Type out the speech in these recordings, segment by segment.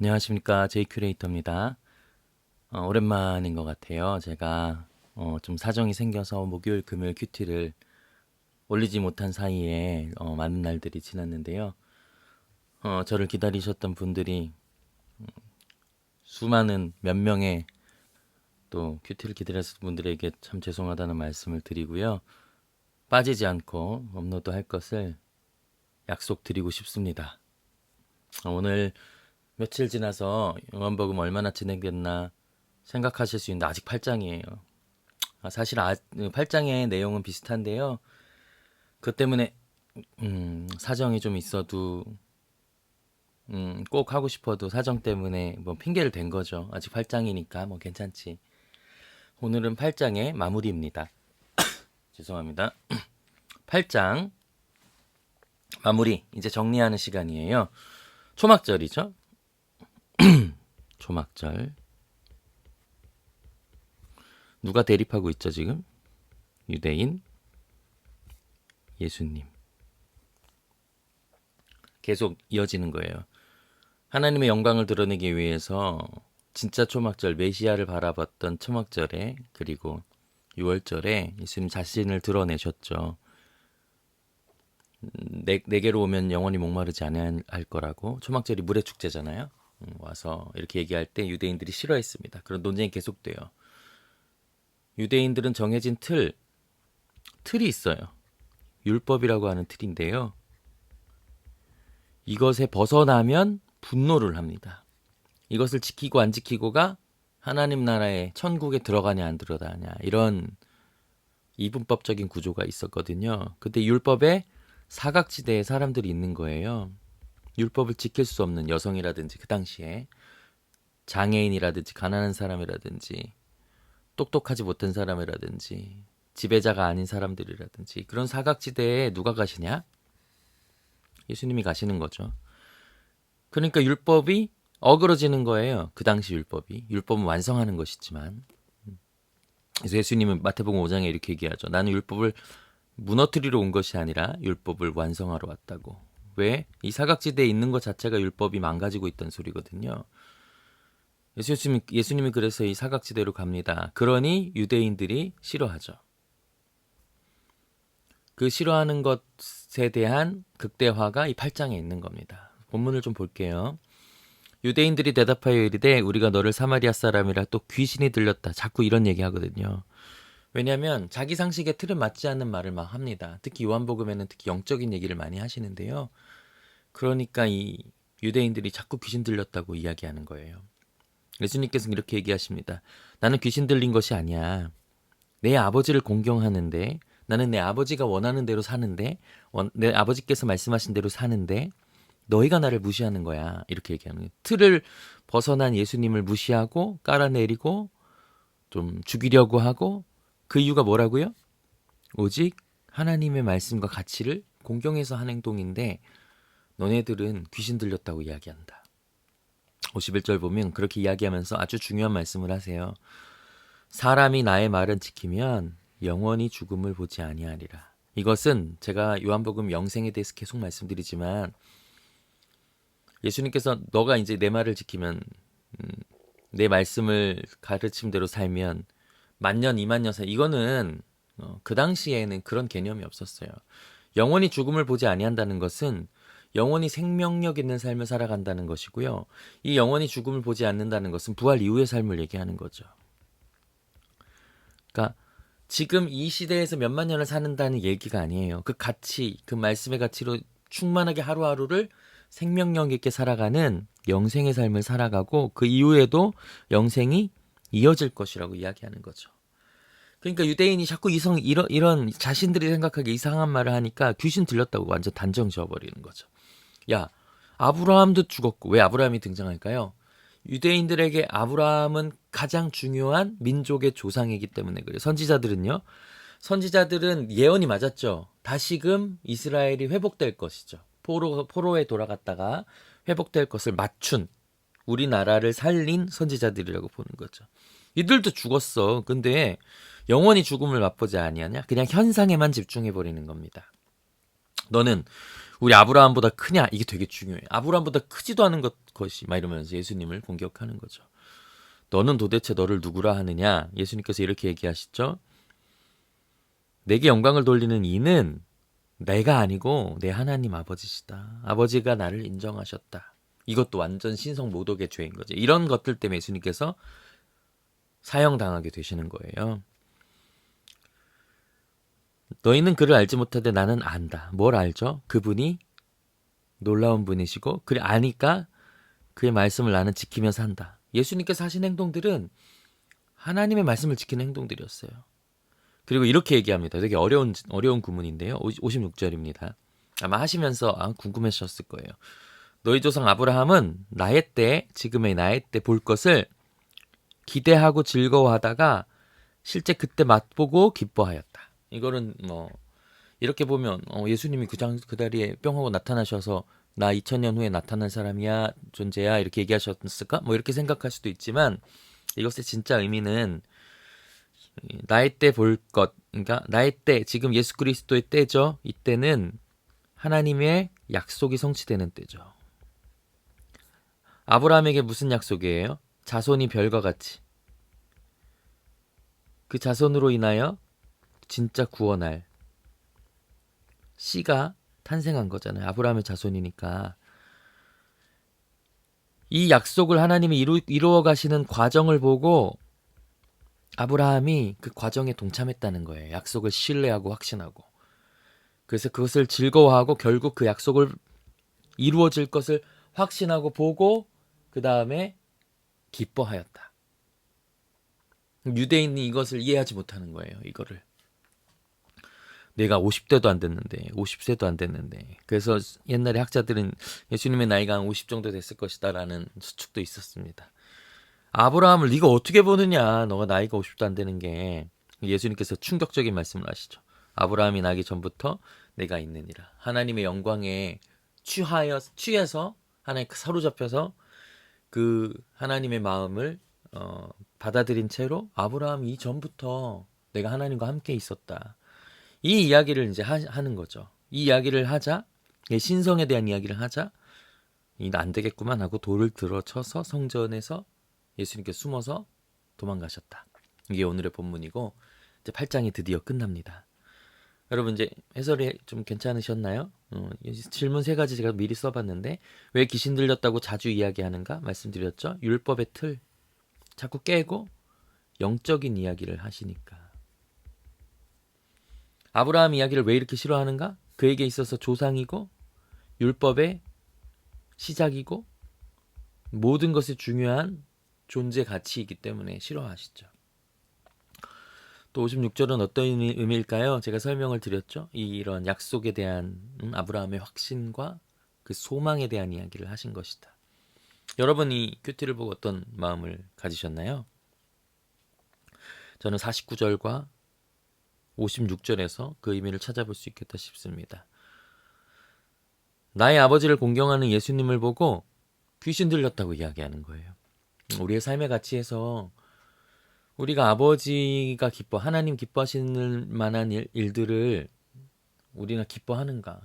안녕하십니까. 제이 큐레이터입니다. 오랜만인 것 같아요. 제가 좀 사정이 생겨서 목요일, 금요일 큐티를 올리지 못한 사이에 많은 날들이 지났는데요. 저를 기다리셨던 분들이 수많은 몇 명의 또 큐티를 기다렸던 분들에게 참 죄송하다는 말씀을 드리고요. 빠지지 않고 업로드 할 것을 약속드리고 싶습니다. 오늘 며칠 지나서 요한복음 얼마나 진행됐나 생각하실 수 있는데 아직 8장이에요. 사실 8장의 내용은 비슷한데요. 그 때문에 사정이 좀 있어도 꼭 하고 싶어도 사정 때문에 뭐 핑계를 댄 거죠. 아직 8장이니까 뭐 괜찮지. 오늘은 8장의 마무리입니다. 죄송합니다. 8장 마무리 이제 정리하는 시간이에요. 초막절이죠. 초막절. 누가 대립하고 있죠 지금? 유대인, 예수님. 계속 이어지는 거예요. 하나님의 영광을 드러내기 위해서 진짜 초막절 메시아를 바라봤던 초막절에 그리고 6월절에 예수님 자신을 드러내셨죠. 내게로 오면 영원히 목마르지 않을 거라고. 초막절이 물의 축제잖아요. 와서 이렇게 얘기할 때 유대인들이 싫어했습니다. 그런 논쟁이 계속돼요. 유대인들은 정해진 틀이 있어요. 율법이라고 하는 틀인데요. 이것에 벗어나면 분노를 합니다. 이것을 지키고 안 지키고가 하나님 나라의 천국에 들어가냐 안 들어가냐 이런 이분법적인 구조가 있었거든요. 근데 율법에 사각지대에 사람들이 있는 거예요. 율법을 지킬 수 없는 여성이라든지 그 당시에 장애인이라든지 가난한 사람이라든지 똑똑하지 못한 사람이라든지 지배자가 아닌 사람들이라든지 그런 사각지대에 누가 가시냐? 예수님이 가시는 거죠. 그러니까 율법이 어그러지는 거예요. 그 당시 율법이. 율법은 완성하는 것이지만. 그래서 예수님은 마태복음 5장에 이렇게 얘기하죠. 나는 율법을 무너뜨리러 온 것이 아니라 율법을 완성하러 왔다고. 왜? 이 사각지대에 있는 것 자체가 율법이 망가지고 있던 소리거든요. 예수님이 그래서 이 사각지대로 갑니다. 그러니 유대인들이 싫어하죠. 그 싫어하는 것에 대한 극대화가 이 8장에 있는 겁니다. 본문을 좀 볼게요. 유대인들이 대답하여 이르되 우리가 너를 사마리아 사람이라 또 귀신이 들렸다. 자꾸 이런 얘기 하거든요. 왜냐하면 자기 상식의 틀은 맞지 않는 말을 막 합니다. 특히 요한복음에는 특히 영적인 얘기를 많이 하시는데요. 그러니까 이 유대인들이 자꾸 귀신 들렸다고 이야기하는 거예요. 예수님께서는 이렇게 얘기하십니다. 나는 귀신 들린 것이 아니야. 내 아버지를 공경하는데 나는 내 아버지가 원하는 대로 사는데 내 아버지께서 말씀하신 대로 사는데 너희가 나를 무시하는 거야. 이렇게 얘기하는 거예요. 틀을 벗어난 예수님을 무시하고 깔아내리고 좀 죽이려고 하고 그 이유가 뭐라고요? 오직 하나님의 말씀과 가치를 공경해서 한 행동인데 너네들은 귀신 들렸다고 이야기한다. 51절 보면 그렇게 이야기하면서 아주 중요한 말씀을 하세요. 사람이 나의 말은 지키면 영원히 죽음을 보지 아니하리라. 이것은 제가 요한복음 영생에 대해서 계속 말씀드리지만 예수님께서 너가 이제 내 말을 지키면 내 말씀을 가르침대로 살면 만년 2만년 살 이거는 그 당시에는 그런 개념이 없었어요. 영원히 죽음을 보지 아니한다는 것은 영원히 생명력 있는 삶을 살아간다는 것이고요. 이 영원히 죽음을 보지 않는다는 것은 부활 이후의 삶을 얘기하는 거죠. 그러니까 지금 이 시대에서 몇만 년을 사는다는 얘기가 아니에요. 그 가치, 그 말씀의 가치로 충만하게 하루하루를 생명력 있게 살아가는 영생의 삶을 살아가고 그 이후에도 영생이 이어질 것이라고 이야기하는 거죠. 그러니까 유대인이 자꾸 이런 자신들이 생각하기에 이상한 말을 하니까 귀신 들렸다고 완전 단정 지어버리는 거죠. 야, 아브라함도 죽었고 왜 아브라함이 등장할까요? 유대인들에게 아브라함은 가장 중요한 민족의 조상이기 때문에 그래요. 선지자들은 예언이 맞았죠. 다시금 이스라엘이 회복될 것이죠. 포로에 돌아갔다가 회복될 것을 맞춘 우리나라를 살린 선지자들이라고 보는 거죠. 이들도 죽었어. 근데 영원히 죽음을 맛보지 아니하냐? 그냥 현상에만 집중해 버리는 겁니다. 너는 우리 아브라함보다 크냐? 이게 되게 중요해. 아브라함보다 크지도 않은 것이 막 이러면서 예수님을 공격하는 거죠. 너는 도대체 너를 누구라 하느냐? 예수님께서 이렇게 얘기하시죠. 내게 영광을 돌리는 이는 내가 아니고 내 하나님 아버지시다. 아버지가 나를 인정하셨다. 이것도 완전 신성 모독의 죄인 거죠. 이런 것들 때문에 예수님께서 사형당하게 되시는 거예요. 너희는 그를 알지 못하되 나는 안다. 뭘 알죠? 그분이 놀라운 분이시고 그래 아니까 그의 말씀을 나는 지키며 산다. 예수님께서 하신 행동들은 하나님의 말씀을 지키는 행동들이었어요. 그리고 이렇게 얘기합니다. 되게 어려운 구문인데요. 56절입니다. 아마 하시면서 궁금해하셨을 거예요. 너희 조상 아브라함은 나의 때, 지금의 나의 때 볼 것을 기대하고 즐거워하다가 실제 그때 맛보고 기뻐하였다. 이거는 뭐 이렇게 보면 예수님이 그 자리에 뿅 하고 나타나셔서 나 2000년 후에 나타난 사람이야, 존재야 이렇게 얘기하셨을까? 뭐 이렇게 생각할 수도 있지만 이것의 진짜 의미는 나의 때 볼 것, 그러니까 나의 때, 지금 예수 그리스도의 때죠. 이때는 하나님의 약속이 성취되는 때죠. 아브라함에게 무슨 약속이에요? 자손이 별과 같이. 그 자손으로 인하여 진짜 구원할 씨가 탄생한 거잖아요. 아브라함의 자손이니까. 이 약속을 하나님이 이루어 가시는 과정을 보고 아브라함이 그 과정에 동참했다는 거예요. 약속을 신뢰하고 확신하고. 그래서 그것을 즐거워하고 결국 그 약속을 이루어질 것을 확신하고 보고 그 다음에 기뻐하였다. 유대인이 이것을 이해하지 못하는 거예요. 이거를. 내가 50대도 안 됐는데 50세도 안 됐는데 그래서 옛날에 학자들은 예수님의 나이가 한 50 정도 됐을 것이다 라는 수축도 있었습니다. 아브라함을 네가 어떻게 보느냐. 너가 나이가 50도 안 되는 게. 예수님께서 충격적인 말씀을 하시죠. 아브라함이 나기 전부터 내가 있느니라. 하나님의 영광에 취해서 하나님 사로잡혀서 그 하나님의 마음을 받아들인 채로 아브라함이 이전부터 내가 하나님과 함께 있었다. 이 이야기를 이제 하는 거죠. 이 이야기를 하자, 신성에 대한 이야기를 하자, 안 되겠구만 하고 돌을 들어쳐서 성전에서 예수님께 숨어서 도망가셨다. 이게 오늘의 본문이고 이제 8장이 드디어 끝납니다. 여러분 이제 해설이 좀 괜찮으셨나요? 질문 3가지 제가 미리 써봤는데 왜 귀신 들렸다고 자주 이야기하는가 말씀드렸죠. 율법의 틀 자꾸 깨고 영적인 이야기를 하시니까. 아브라함 이야기를 왜 이렇게 싫어하는가? 그에게 있어서 조상이고 율법의 시작이고 모든 것이 중요한 존재 가치이기 때문에 싫어하시죠. 또 56절은 어떤 의미일까요? 제가 설명을 드렸죠. 이런 약속에 대한 아브라함의 확신과 그 소망에 대한 이야기를 하신 것이다. 여러분 이 큐티를 보고 어떤 마음을 가지셨나요? 저는 49절과 56절에서 그 의미를 찾아볼 수 있겠다 싶습니다. 나의 아버지를 공경하는 예수님을 보고 귀신 들렸다고 이야기하는 거예요. 우리의 삶의 가치에서 우리가 아버지가 하나님 기뻐하시는 만한 일들을 우리가 기뻐하는가,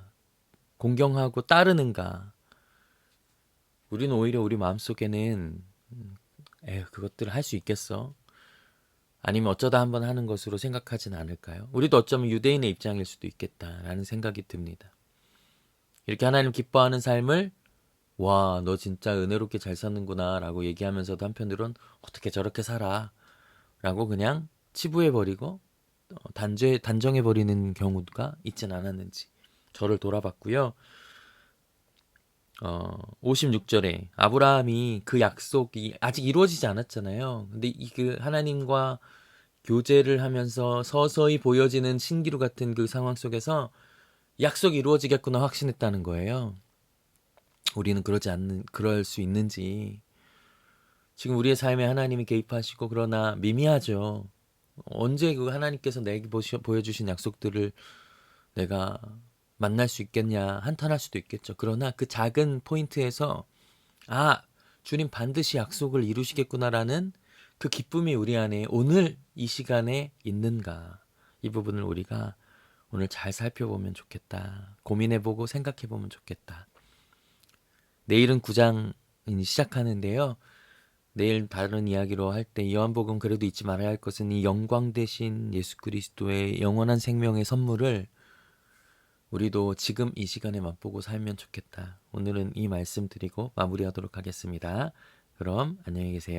공경하고 따르는가. 우리는 오히려 우리 마음속에는 그것들을 할 수 있겠어? 아니면 어쩌다 한번 하는 것으로 생각하진 않을까요? 우리도 어쩌면 유대인의 입장일 수도 있겠다라는 생각이 듭니다. 이렇게 하나님 기뻐하는 삶을 와, 너 진짜 은혜롭게 잘 사는구나 라고 얘기하면서도 한편으론 어떻게 저렇게 살아 라고 그냥 치부해버리고 단정해버리는 경우가 있진 않았는지 저를 돌아봤고요. 56절에 아브라함이 그 약속이 아직 이루어지지 않았잖아요. 근데 그 하나님과 교제를 하면서 서서히 보여지는 신기루 같은 그 상황 속에서 약속이 이루어지겠구나 확신했다는 거예요. 우리는 그럴 수 있는지. 지금 우리의 삶에 하나님이 개입하시고 그러나 미미하죠. 언제 그 하나님께서 내게 보여주신 약속들을 내가 만날 수 있겠냐 한탄할 수도 있겠죠. 그러나 그 작은 포인트에서 주님 반드시 약속을 이루시겠구나라는 그 기쁨이 우리 안에 오늘 이 시간에 있는가, 이 부분을 우리가 오늘 잘 살펴보면 좋겠다. 고민해보고 생각해보면 좋겠다. 내일은 9장이 시작하는데요. 내일 다른 이야기로 할 때 요한복음 그래도 잊지 말아야 할 것은 이 영광 되신 예수 그리스도의 영원한 생명의 선물을 우리도 지금 이 시간에 맛보고 살면 좋겠다. 오늘은 이 말씀 드리고 마무리하도록 하겠습니다. 그럼 안녕히 계세요.